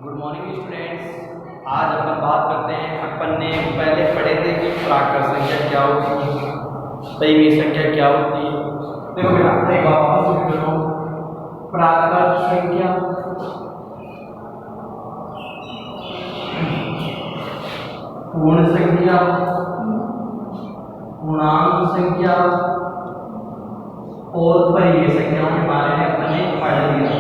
Good morning students. आज अपन बात करते हैं, अपन ने पहले पढ़े थे कि प्राकृत संख्या क्या होती है, सही संख्या क्या होती है। देखो बेटा, एक बार वापस रिपीट करो। प्राकृत संख्या, पूर्ण संख्या, पूर्णांक संख्या और परिमेय संख्याओं के बारे में अपन ने पढ़ लिया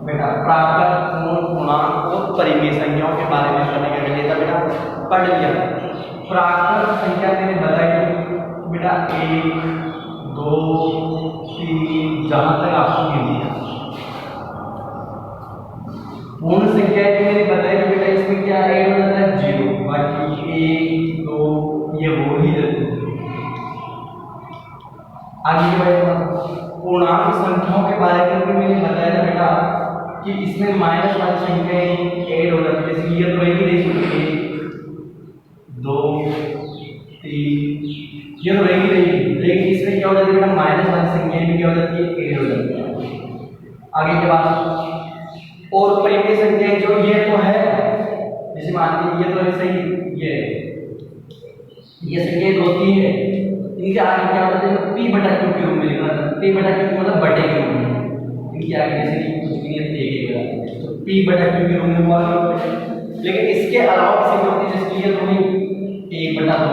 बेटा। प्राकृत, पूर्ण, पूर्णांक और परिमेय संख्याओं के बारे में अपन ने क्या कर लिया था बेटा, पढ़ लिया। प्राकृत संख्या मैंने बताई बेटा 1 2 3 जहां तक आपको मिली है। पूर्ण संख्या की मैंने बताई बेटा, इसमें क्या ऐड हो जाता है 0, बाकी 1 2 ये वो ही रहते हैं। आगे बढ़ेगा, पूर्णांक संख्याओं के बारे में भी मैंने बताया था बेटा कि इसमें माइनस वाली संख्याएं ऐड हो जाती है। जैसे ये तो एक ही रही होगी 2 3, ये तो एक ही रही, लेकिन इसमें क्या हो जाती है बेटा, माइनस वाली संख्याएं भी क्या हो जाती है, ऐड हो जाती है। आगे के बाद और परिमेय संख्याएं जो ये तो है, जैसे मान लीजिए ये तो है सही, ये संख्याएं दो तीन है, इनके आगे क्या होता है p बटा q के रूप में लिखना था। p बटा q मतलब बटे के रूप में, इनके आगे जैसे कि कुछ भी नहीं है, तो p बटा q के रूप में हुआ। लेकिन इसके अलावा किसी होती है, जैसे ये तो 1 बटा 2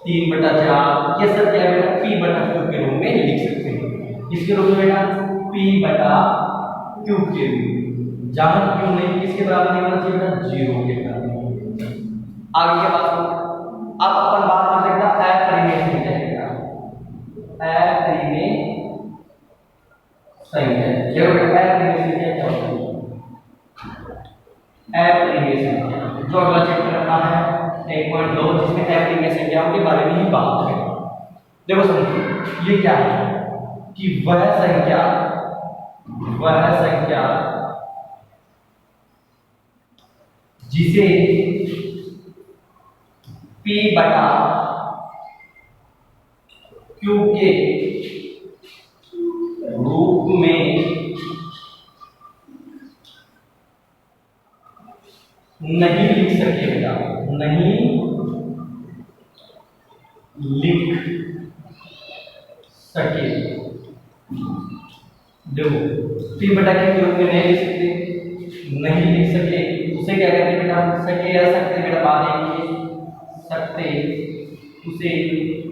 3 बटा 4, ये सब क्या बेटा p बटा q के रूप में लिख सकते हैं। इसके रूप में बेटा p बटा q के रूप में, जहां q नहीं किसके बराबर नहीं होना चाहिए बेटा, 0 के बराबर। आगे के बाद अब अपन बात कर सकते हैं अपरिमेय संख्या की। अपरिमेय संख्या, ये अपरिमेय संख्या क्या होती है? अपरिमेय संख्या जो अगला चैप्टर अपना है 1.2, जिसमें अपरिमेय संख्याओं के बारे में ही बात है। देखो समझो ये क्या है कि वह संख्या जिसे p बटा q के रूप में नहीं लिख सके बेटा, नहीं लिख सके। देखो p बटा q के रूप में नहीं लिख सकते, नहीं लिख सके, उसे क्या कहते हैं बेटा, सके या सकते बेटा, बात एक ही सकते, उसे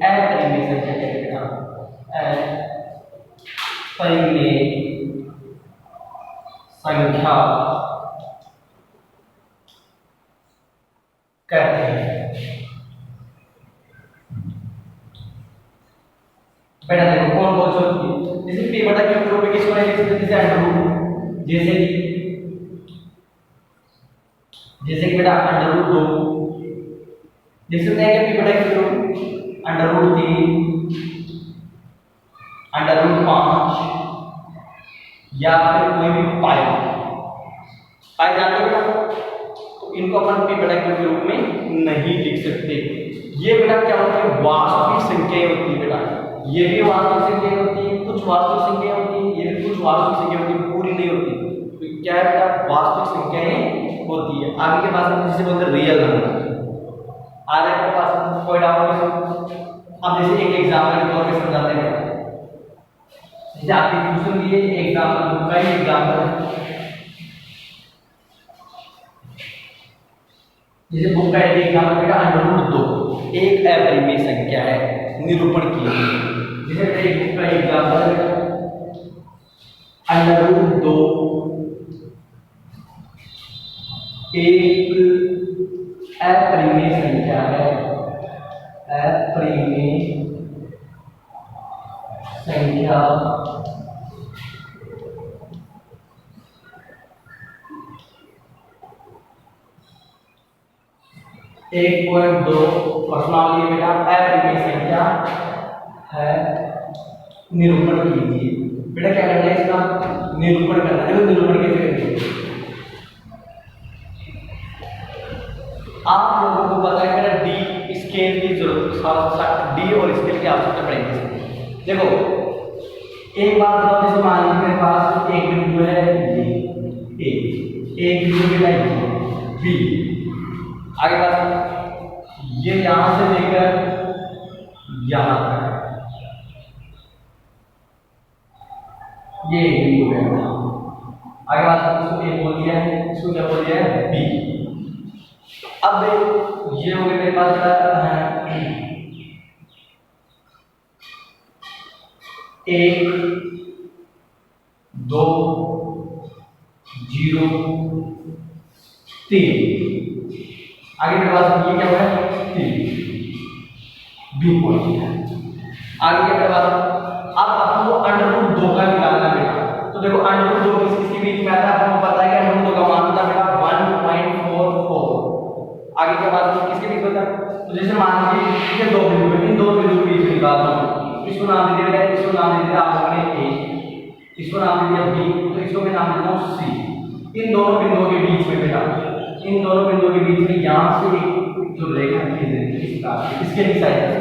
अपरिमेय संख्या कहते हैं। अपरिमेय संख्या कहते हैं बेटा। देखो कौन कौन सी होती है, जैसे p बटा q के रूप में किसको नहीं लिख सकते, जैसे अंडर रूट, जैसे कि बेटा अंडर रूट 2, देख सकते हैं कि p बटा q under root 3, under root 5 या फिर कोई भी पाई जानते हो, तो इनको अपन p बटा q के रूप में नहीं लिख सकते। ये बेटा क्या होता है, वास्तविक संख्याएं होती है बेटा, ये भी वास्तविक संख्याएं होती है, कुछ वास्तविक संख्याएं होती है, ये भी कुछ वास्तविक संख्याएं होती है, पूरी नहीं होती। तो क्या है बेटा, वास्तविक संख्याएं होती है। आगे के पास हम जिसे बोलते हैं रियल नंबर। आगे के पास कोई डाउट? अब जैसे एक एग्जाम्पल के तौर पे समझाते हैं, जैसे आपके ट्यूशन दिए एग्जाम्पल, कई एग्जाम्पल है, जैसे बुक का एक एग्जाम्पल बेटा अंडर रूट 2 एक अपरिमेय संख्या है, निरूपण कीजिए। जैसे एक बुक का एग्जाम्पल अंडर रूट 2 एक अपरिमेय संख्या है, अपरिमेय संख्या एक 1.2 प्रश्नावली बेटा अपरिमेय संख्या है, निरूपण कीजिए। बेटा क्या करना है, इसका निरूपण करना है। निरूपण कैसे करेंगे, आप लोगों को पता है मेरा डी स्केल की जरूरत, डी और स्केल की आवश्यकता पड़ेगी। देखो एक बात बताओ, जैसे मान लीजिए मेरे पास एक बिंदु है, एक बिंदु बेटा बी। आगे बात, ये यहां से लेकर यहां तक ये एक बिंदु बेटा। आगे बात, इसको ए बोल दिया है, इसको क्या बोल दिया है बी। अब ये हो गया मेरे पास क्या है, 1 2 0 3। आगे मेरे पास ये क्या हुआ है 3 बी पॉइंट। आगे क्या मेरे पास, अब अपन को अंडर रूट 2 का निकालना है बेटा। तो देखो अंडर रूट 2 किसके बीच में आता है, आपको पता है कि अंडर रूट 2 का मान होता है बेटा 1.44। आगे क्या बात किसके बीच होता है, तो जैसे मान लीजिए ये दो बिंदु है, इन दो बिंदु के बीच निकालता हूं, इसको नाम दे दिया, इसको नाम दे दिया आप लोगों ने ए, इसको नाम दे दिया बी, तो इसको मैं नाम देता हूं सी। इन दोनों बिंदुओं के बीच में बेटा, इन दोनों बिंदुओं के बीच में यहां से एक जो रेखा खींच देंगे इसके साइड से,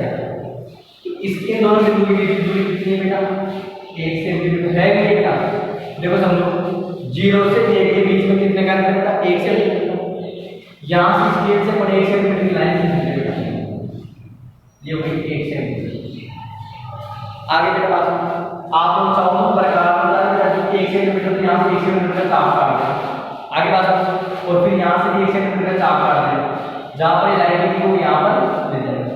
तो इसके इन दोनों बिंदुओं के बीच की दूरी कितनी है बेटा 1 सेंटीमीटर है कि बेटा। देखो समझो 0 से 1 के बीच में कितने का अंतर बेटा 1 सेंटीमीटर। यहां से स्केल से पर 1 सेंटीमीटर की लाइन खींचनी बेटा, ये हो गई 1 सेंटीमीटर। आगे बेटा बात, आप लोग चाहो तो प्रकार बता दें 1 सेंटीमीटर, तो यहां से 1 सेंटीमीटर का चाप काट दें। आगे बात, और फिर यहां से भी 1 सेंटीमीटर का चाप काट दें, जहां पर लाइन की वो यहां पर ले जाएगा।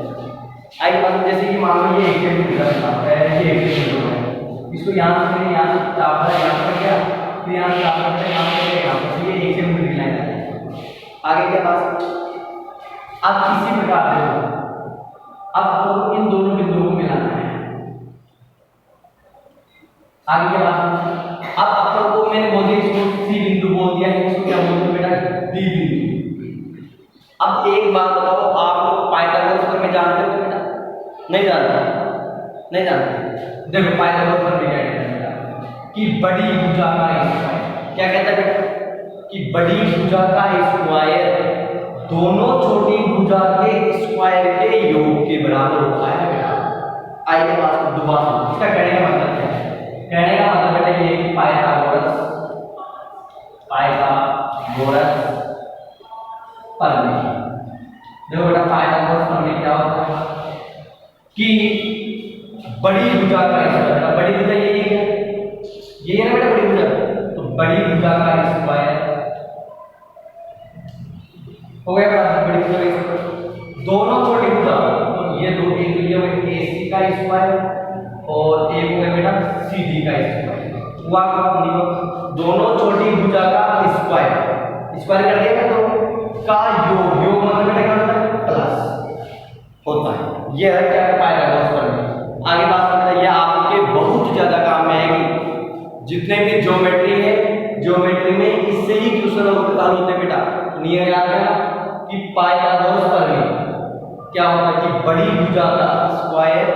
आगे बात, जैसे कि मान लो ये 1 सेंटीमीटर का चाप है, ये 1 सेंटीमीटर है, इसको यहां से मैंने यहां से चाप है यहां पर गया, फिर यहां से चाप है यहां पर गया, यहां पर ये 1 सेंटीमीटर की लाइन है। आगे क्या बात, अब किसी प्रकार से अब आपको इन दोनों बिंदुओं को मिलाना है। आगे क्या बात, अब आपको मैंने बोल दिया इसको सी बिंदु बोल दिया है, इसको क्या बोलते हैं बेटा डी बिंदु। अब एक बात बताओ, आप लोग पाइथागोरस थ्योरम में जानते हो बेटा, नहीं जानते, नहीं जानते। देखो पाइथागोरस थ्योरम में क्या कहता है बेटा कि बड़ी भुजा का स्क्वायर, क्या कहता है बेटा कि बड़ी भुजा का स्क्वायर दोनों छोटी भुजा के स्क्वायर के योग के बराबर होता है बेटा। आइए बात को दोबारा, इसका कहने का मतलब क्या है, कहने का मतलब बेटा ये कि पाइथागोरस प्रमेय, देखो बेटा पाइथागोरस प्रमेय क्या होता है कि बड़ी भुजा का स्क्वायर, बड़ी भुजा ये है, ये है ना बेटा बड़ी भुजा, तो बड़ी भुजा का स्क्वायर हो गया बेटा बड़ी भुजा का स्क्वायर, दोनों छोटी भुजा, तो ये दो एक ये हो गया AC का स्क्वायर और एक हो गया बेटा CD का स्क्वायर। हुआ दोनों छोटी भुजा का स्क्वायर, स्क्वायर कर दिया तो का योग, योग मतलब बेटा क्या होता है प्लस होता है। ये है क्या पाइथागोरस प्रमेय। आगे बात करते हैं, ये आपके बहुत ज्यादा काम में आएगी, जितने भी ज्योमेट्री है, ज्योमेट्री में इससे ही क्वेश्चन होते हैं बेटा। नियम याद है कि पाइथागोरस प्रमेय क्या होता है कि बड़ी भुजा का स्क्वायर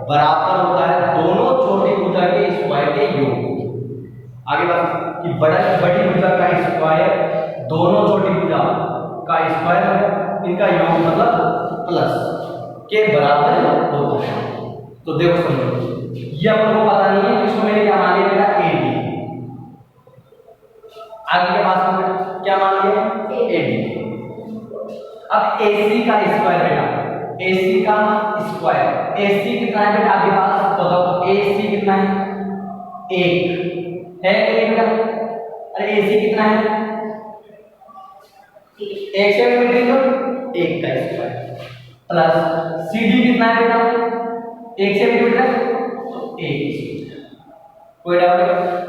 बराबर होता है दोनों छोटी भुजा के स्क्वायर के योग। आगे बात कि बड़ी भुजा का स्क्वायर दोनों छोटी भुजा का स्क्वायर इनका योग मतलब प्लस के बराबर होता है। तो देखो समझो, ये आपको पता नहीं है, इसको मैंने क्या मान लिया बेटा AD। आगे के पास क्या मान लिया AD। अब AC का स्क्वायर बेटा, AC का स्क्वायर, AC कितना है बेटा आपके पास बताओ, AC कितना है 1 है कि बेटा, अरे AC कितना है 1 सेंटीमीटर, तो 1 का स्क्वायर प्लस CD कितना है बेटा 1 सेंटीमीटर, तो 1। कोई डाउट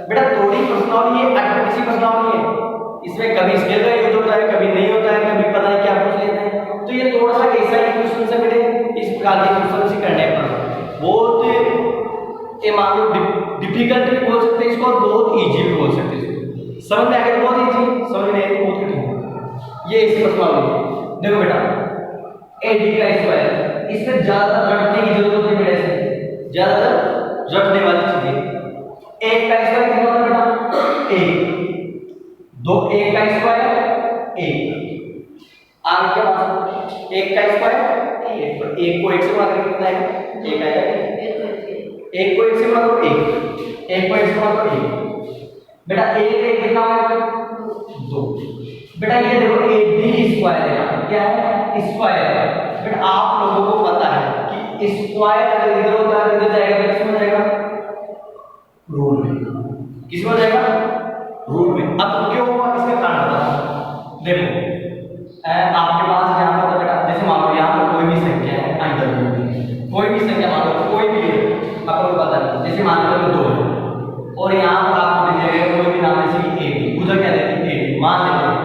बेटा, थोड़ी प्रश्नावली है, अटपटी सी प्रश्नावली है, इसमें कभी स्केल का यूज होता है, कभी नहीं होता है, कभी पता नहीं क्या पूछ लेते हैं। तो ये थोड़ा सा ऐसा ही क्वेश्चन से बेटे, इस प्रकार के क्वेश्चन से करने पर बहुत ये मान लो डिफिकल्ट भी बोल सकते हैं इसको और बहुत इजी भी बोल सकते हैं इसको। समझ में आ गया तो बहुत इजी, समझ में नहीं बहुत कठिन। ये इस प्रश्नावली देखो बेटा AD का स्क्वायर, इसमें ज्यादा रटने की जरूरत नहीं बेटा, ज्यादातर रटने वाली चीजें। 1 का स्क्वायर कितना होता है बेटा 1, 1 का स्क्वायर 1। आगे क्या बात 1 का स्क्वायर 1, पर 1 को 1 से गुणा करके कितना आएगा 1 आएगा, 1 को 1 से गुणा करो 1, 1 को 1 से गुणा करो 1 बेटा, 1 कितना होगा 2। बेटा ये देखो AD स्क्वायर है, क्या है स्क्वायर है। बट आप लोगों को पता है कि स्क्वायर अगर इधर होता है इधर जाएगा तो किसमें जाएगा, रूट में। किसमें जाएगा, रूट में। अब क्यों हुआ इसका कारण बताओ। देखो आपके पास यहाँ पर बेटा जैसे मान लो यहाँ पर कोई भी संख्या है अंडर रूट, कोई भी संख्या मान लो कोई भी है, आपको पता नहीं, जैसे मान लो 2 है और यहाँ पर आपको दे दिया गया कोई भी नाम जैसे AD, उधर क्या देती है AD, मान लेते हैं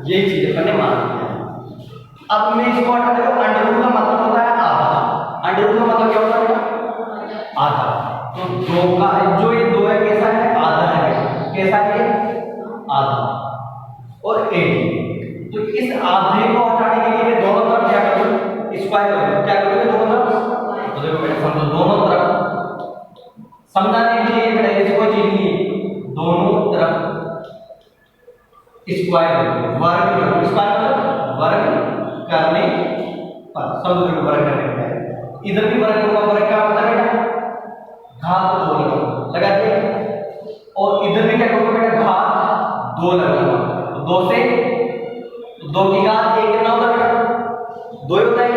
यही चीज अपने मान लिया। अब मैं इसको हटा देता हूं, अंडर रूट का मतलब होता है आधा। अंडर रूट का मतलब क्या होता है बेटा, आधा। तो 2 का जो ये 2 है कैसा है, आधा है। कैसा है, आधा। और 8 तो इस आधे को हटाने के लिए दोनों तरफ क्या करूं, स्क्वायर करूं। क्या करूंगे दोनों तरफ, तो देखो बेटा समझो दोनों तरफ समझाने के लिए बेटा ऐसी कोई चीज नहीं है, दोनों तरफ स्क्वायर वर्ग, स्क्वायर वर्ग करने पर समझो वर्ग करने पर इधर भी वर्ग होगा। वर्ग क्या होता है बेटा, घात 2 लगा दिया। और इधर भी क्या करोगे बेटा, घात 2 लगाऊंगा। तो 2 से 2 की घात 1 कितना होता है बेटा, 2 होता है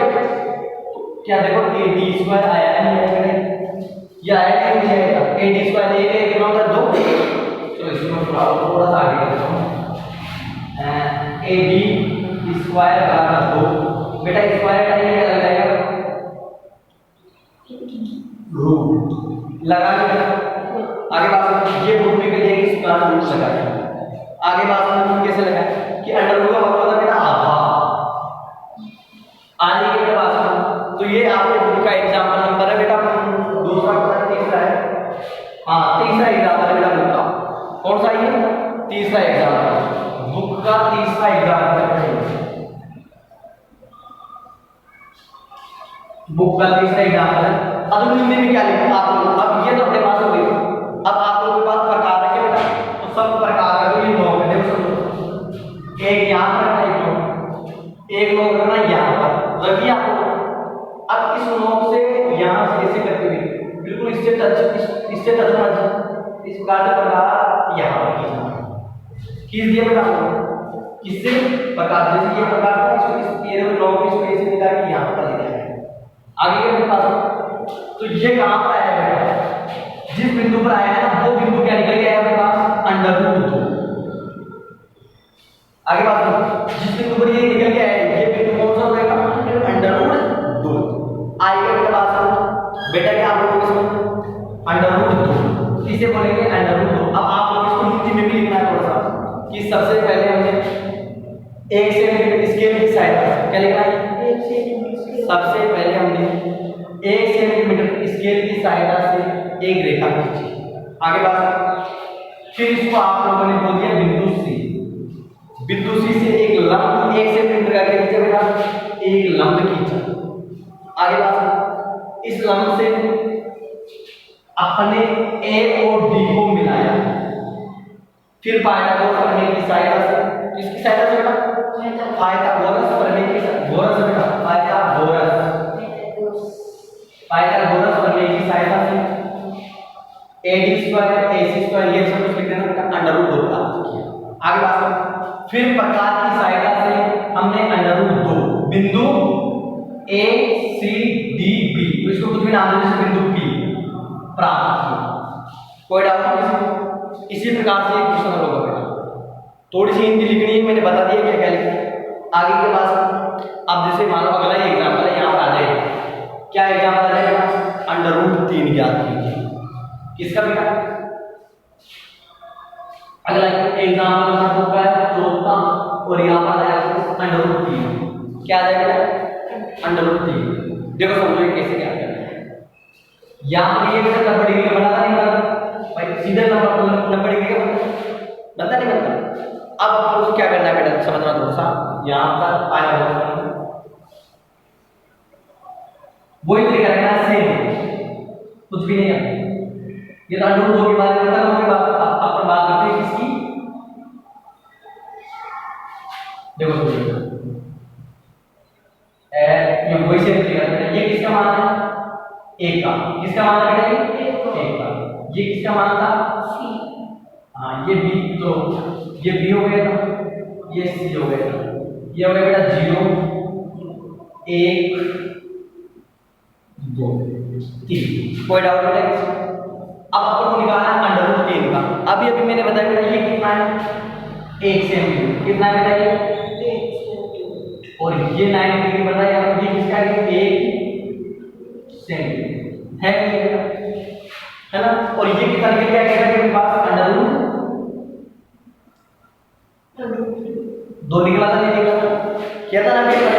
क्या। देखो AD स्क्वायर आया है नहीं आया बेटा, ये आया कि नहीं आया। AD स्क्वायर 1 कितना होता है 2। चलो इसको थोड़ा सा आगे करता हूं। AD स्क्वायर बराबर 2, बेटा स्क्वायर का ये क्या लगाएगा, रूट लगा के। आगे बात ये रूट निकल जाएगी, स्क्वायर रूट लगाएगा। आगे बात कैसे लगाए कि अंडर रूट का मतलब होता है बेटा आधा। आगे की बेटा बात, तो ये आपके बुक का एग्जांपल नंबर है बेटा, दूसरा पता है तीसरा है, हाँ तीसरा एग्जांपल है बेटा बुक का। कौन सा ये तीसरा एग्जांपल, बुक का तीसरा एग्जांपल है, बुक का तीसरा एग्जांपल है। अब हिंदी में क्या लिखा आप लोग, अब ये तो अपने पास हो गई। अब आप लोगों के पास प्रकार है क्या बेटा, तो सब प्रकार का तो ये 9 है। देखो समझो, एक यहाँ पर एक 9 करना यहाँ पर रखिए आप लोग। अब इस 9 से यहाँ से ऐसे करके भी बिल्कुल इससे टच होना चाहिए। इस प्रकार से प्रकार यहाँ पर खींच दिया बेटा, किससे प्रकार, जैसे ये प्रकार था इसको इस ये 9 को इसको ऐसे निकाल के यहाँ पर ले जाएंगे। आगे के मेरे पास तो ये कहां पर आया बेटा, जिस बिंदु पर आया है ना वो बिंदु क्या निकल के आया मेरे पास, अंडर रूट 2। आगे बात करो, जिस बिंदु पर ये निकल के आया है ये बिंदु कौन सा होगा, अंडर रूट 2। आगे मेरे पास बेटा क्या आप लोगों को समझ, अंडर रूट 2 इसे बोलेंगे अंडर रूट 2। अब आप लोग इसको हिंदी में भी लिखना है थोड़ा सा, कि सबसे पहले हमने 1 सेंटीमीटर स्केल की सहायता क्या लिखना है, सबसे पहले हमने 1 सेंटीमीटर स्केल की सहायता से एक रेखा खींची। आगे बात, फिर इसको आप लोगों ने बोल दिया बिंदु C। बिंदु C से एक लंब 1 सेंटीमीटर का क्या खींचा बेटा, एक लंब खींचा। आगे बात, इस लंब से अपने A और D को मिलाया, फिर पाइथागोरस प्रमेय की सहायता से, किसकी सहायता से बेटा, पाइथागोरस प्रमेय की गोरस बेटा, पाइथागोरस प्रमेय की सहायता से AD स्क्वायर AC स्क्वायर ये सब कुछ लिख देना बेटा, अंडर रूट 2 प्राप्त किया। आगे बात करो, फिर प्रकार की सहायता से हमने अंडर रूट 2 बिंदु A C D B, तो इसको कुछ भी नाम दे जैसे बिंदु P प्राप्त किया। कोई डाउट नहीं, इसी प्रकार से एक क्वेश्चन होगा बेटा। थोड़ी सी हिंदी लिखनी है, मैंने बता दिया क्या क्या लिखना। आगे के पास अब जैसे मान लो अगला एग्जांपल है, यहाँ पर आ जाएगा क्या एग्जांपल आ जाएगा, अंडर रूट 3 ज्ञात कीजिए। किसका बेटा, अगला एग्जांपल नंबर का है 14 और यहाँ पर आ जाएगा अंडर रूट 3। क्या आ जाएगा, अंडर रूट 3। देखो समझो ये कैसे क्या करना है। यहाँ पर ये बेटा 90 डिग्री का बनाता नहीं बनता भाई, सीधा 90 डिग्री का बनता नहीं बनता। अब आपको क्या करना है बेटा, समझना थोड़ा सा, यहाँ पर आया वही तरीका रखना सेम, कुछ भी नहीं है। ये तो अंडर रूट 2 के बारे में अपन बात करते हैं किसकी, देखो ये वही सेम तरीका है। ये किसका मान है, 1 का, किसका मान है बेटा, 1 का। ये किसका मान था, हाँ ये B, तो ये B हो गया था, ये सी हो गया, ये हो गया बेटा 0 1 2 3। कोई डाउट बेटा इसमें? अब अपन को निकालना है अंडर रूट 3 का। अभी अभी मैंने बताया बेटा ये कितना है 1 सेंटीमीटर, कितना है बेटा ये 1 और ये 90 डिग्री बताया, ये किसका है 1 सेंटीमीटर है ना। और ये कितना निकल गया मेरे पास अंडर रूट 2 निकला था, नहीं निकला था, क्या था ना बेटा।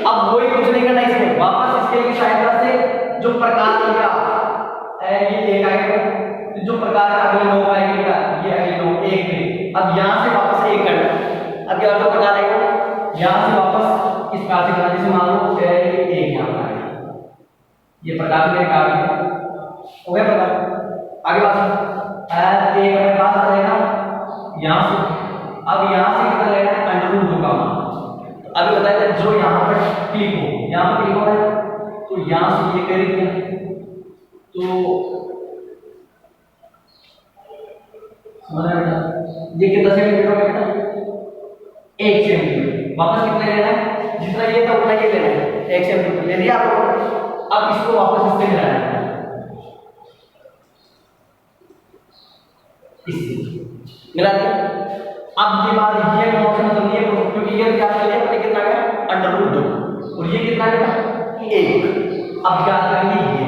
अब वही कुछ नहीं करना इसमें, वापस इसके की सहायता से जो प्रकार लिया ये एक आएगा, तो जो प्रकार अगले 9 आएगा ये अगले 9 1 में। अब यहां से वापस 1 करना। अब ये और प्रकार आएगा यहां से वापस इस प्रकार से करना, जैसे मान लो ये 1 यहां पर आएगा, ये प्रकार मेरे कार्य हो गया प्रकार। आगे बात है 1 मेरे पास आ जाएगा यहां से। अब यहां से कितना लेना है अंडर रूट 2 का मान। तो अभी बताया था जो यहां पर क्लिक हो, यहां पर क्लिक हो रहा है तो यहां से ये कर दिया, तो समझ बेटा ये कितना सेंटीमीटर हो गया बेटा 1 सेंटीमीटर। वापस कितना लेना है, जितना ये था उतना ये लेना है 1 सेंटीमीटर ले लिया आपको। अब इसको वापस इससे मिलाना है, इससे मिला दिया। अब ये बात ये ऑप्शन मतलब ये, क्योंकि ये क्या कर लिया मैंने कितना गया अंडर रूट 2 और ये कितना गया 1। अब क्या करेंगे ये,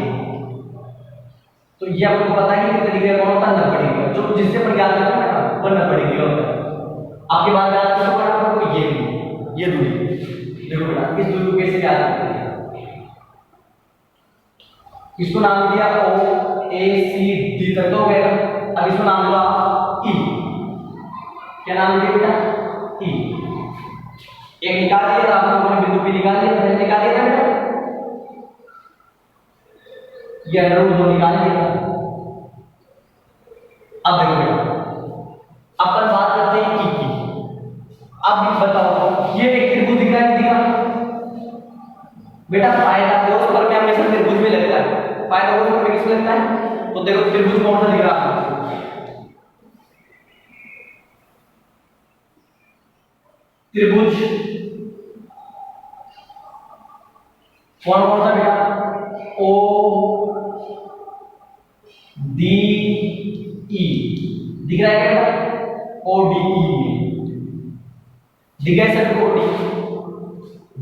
तो ये आपको पता है कि कितने डिग्री का होता है 90 डिग्री, जो जिससे पर ज्ञात करना है ना वो 90 डिग्री होता है। आपके बाद ज्ञात करना है आपको ये दूरी, देखो बेटा इस दूरी को कैसे ज्ञात करते हैं। इसको नाम दिया O A C D तक तो हो गया। अब इसको नाम दिया E, क्या नाम दिया बेटा E। एक निकाल दिया था आप लोगों ने, बिंदु भी निकाल दिया, मैंने निकाल दिया था बेटा, ये अंडर रूट 2 निकाल दिया। अब देखो बेटा अपन बात करते हैं E की। अब बताओ ये एक त्रिभुज दिख रहा है, दिख रहा बेटा पाइथागोरस पर में हमेशा त्रिभुज में लगता है, पाइथागोरस पर में किसमें लगता है, तो देखो त्रिभुज कौन सा दिख रहा है, त्रिभुज कौन कौन सा बेटा O D E दिख रहा है क्या O D E दिख रहा है सर O D।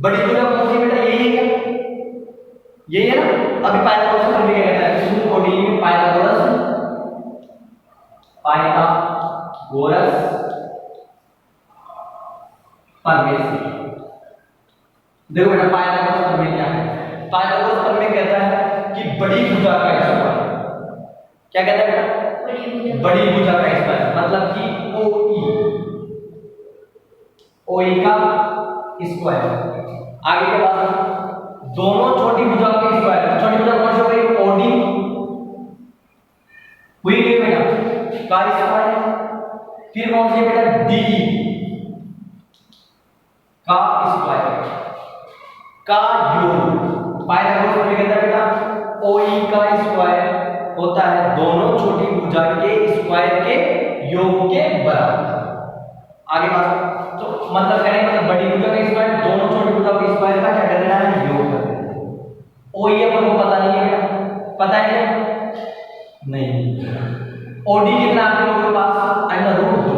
बड़ी भुजा कौन सी बेटा यही है क्या, यही है ना। अभी पाइथागोरस पर भी क्या कहता है O D में पाइथागोरस परमेय। देखो बेटा पाइथागोरस प्रमेय क्या है, पाइथागोरस प्रमेय कहता है कि बड़ी भुजा का स्क्वायर, क्या कहता है बेटा बड़ी भुजा का स्क्वायर, मतलब कि OE का स्क्वायर। आगे के बाद दोनों छोटी भुजा के स्क्वायर, छोटी भुजा कौन सी हो गई OD हुई गई बेटा का स्क्वायर, फिर कौन सी बेटा DE का स्क्वायर का योग। पाइथागोरस प्रमेय कहता है बेटा OE का स्क्वायर होता है दोनों छोटी भुजा के स्क्वायर के योग के बराबर। आगे बात तो मतलब करें मतलब बड़ी भुजा का स्क्वायर दोनों छोटी भुजा के स्क्वायर का क्या कर देना है योग कर देना है। OE अपन को पता नहीं है बेटा, पता है क्या नहीं। OD कितना आपके लोगों के पास अंडर रूट 2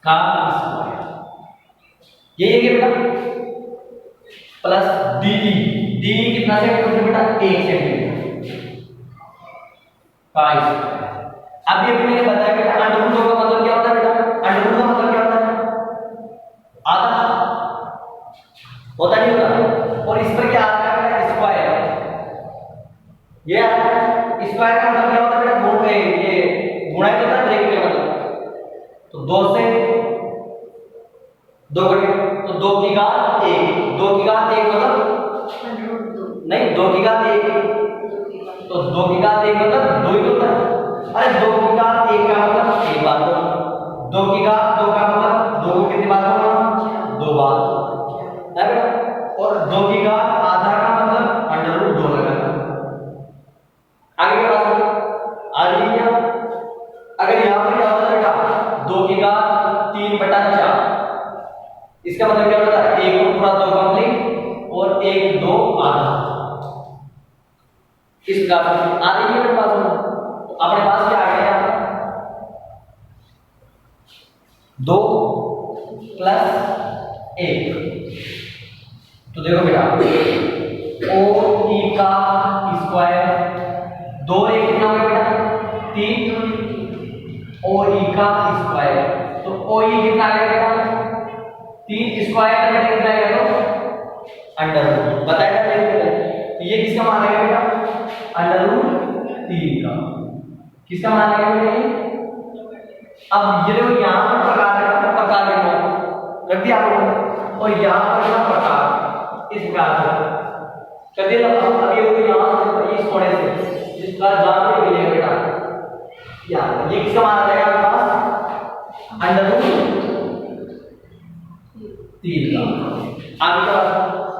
का स्क्वायर, ये है बेटा प्लस DE कितना सेंटीमीटर बेटा 1 सेंटीमीटर का स्क्वायर। अब ये मैंने बताया बेटा अंडर रूट 2 का मतलब क्या होता है बेटा, अंडर रूट का मतलब क्या होता है आधा होता नहीं होता, और इस पर क्या आता है बेटा स्क्वायर, ये आता है स्क्वायर का मतलब क्या होता है बेटा गुणा, ये गुणा होता है ब्रैकेट का मतलब, तो 2 से 2 कटे तो 2 की घात 1, 2 की घात 1 मतलब नहीं 2 की घात 1, तो 2 की घात 1 मतलब 2 ही होता है। अरे 2 की घात 1 का मतलब 1 बार होगा, 2 की घात 2 का मतलब 2 को कितनी बार होगा 2 बार है बेटा, और 2 की घात आधा का मतलब अंडर रूट 2 लगा। आगे के पास आ रही है, अगर यहां पर क्या होता है बेटा 2 की घात इसका मतलब क्या होता है, एक को पूरा 2 कंप्लीट और एक 2 आधा। इस प्रकार आ रही है मेरे पास में, तो अपने पास क्या आ गया, 2 + 1। तो देखो बेटा ओ ई का स्क्वायर, 2 1 कितना हो गया बेटा 3, ओ ई का स्क्वायर, तो ओ ई कितना आ गया बेटा 3 स्क्वायर में कितना आएगा तो अंडर बताया था। तो ये किसका मान आएगा बेटा √3 का, किसका मान आएगा बेटा। अब ये देखो यहाँ पर प्रकार रख दिया आप लोगों, और यहाँ पर प्रकार इस प्रकार से कर दिया। अब ये देखो यहाँ से इस कोने से इस प्रकार जान के मिलेगा बेटा, ये किसका मान आ जाएगा आपके पास √3 का। आगे का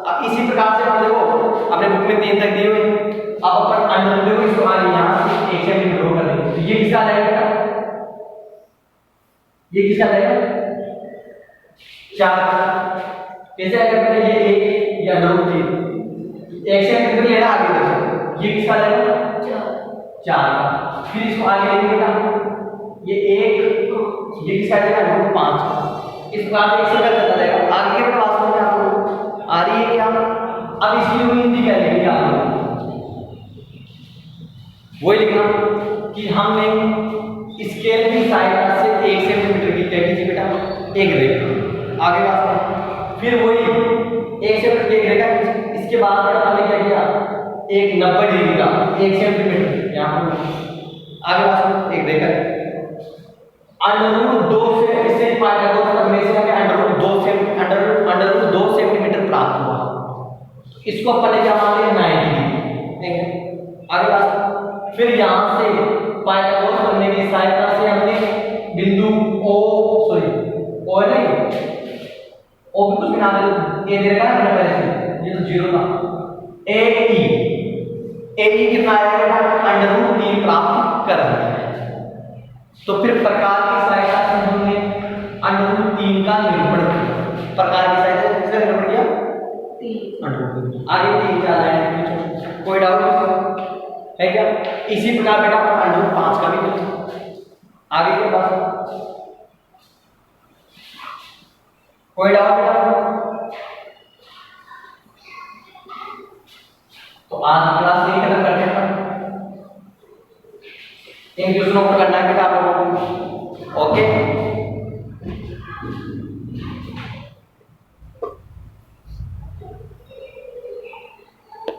अब इसी प्रकार से हम देखो अपने बुक में 3 तक दिए हुए, अब अपन अंडर देखो इसको आगे यहाँ से 1 सेंटीमीटर ड्रॉ कर देंगे। तो ये किसका आ जाएगा बेटा, ये किसका आ जाएगा 4। कैसे आएगा बेटा, ये 1 या √3 1 सेंटीमीटर लेना आगे देखो, ये किसका आ जाएगा 4। फिर इसको आगे लेंगे बेटा, ये 1 ये किसका आ जाएगा 5। इस प्रकार से 1 से करता जाएगा। आगे के पास में आपको आ रही है क्या, अब इसकी हिंदी क्या लिखेंगे आप वही लिखना कि हमने स्केल की सहायता से 1 सेंटीमीटर की तय कीजिए बेटा एक रेखा। आगे बात करें, फिर वही 1 सेंटीमीटर की एक रेखा, इसके बाद हमने क्या किया एक 90 डिग्री का 1 सेंटीमीटर यहाँ पर आगे बात करें एक रेखा √2 से इससे पाइथागोरस का में से हमें √2 सेंटीमीटर प्राप्त हुआ। इसको अपन ने क्या मान लिया 90 ठीक है। आगे बात फिर यहाँ से पाइथागोरस करने की सहायता से हमने बिंदु ओ ओ नहीं ओ भी कुछ भी नाम ए दे रखा है पहले से, ये तो 0 था। ए ई कितना आएगा √3 प्राप्त कर रहे हैं। तो फिर प्रकार की सहायता से हमने √3 का निरूपण किया, प्रकार की सहायता से किसका निरूपण किया 3 आगे 3 क्या है, कोई डाउट है क्या। इसी प्रकार बेटा √5 का भी आगे के पास कोई डाउट बेटा। तो आज क्लास यही खत्म करते हैं, इन क्वेश्चनों को करना है बेटा आप लोगों को। ओके।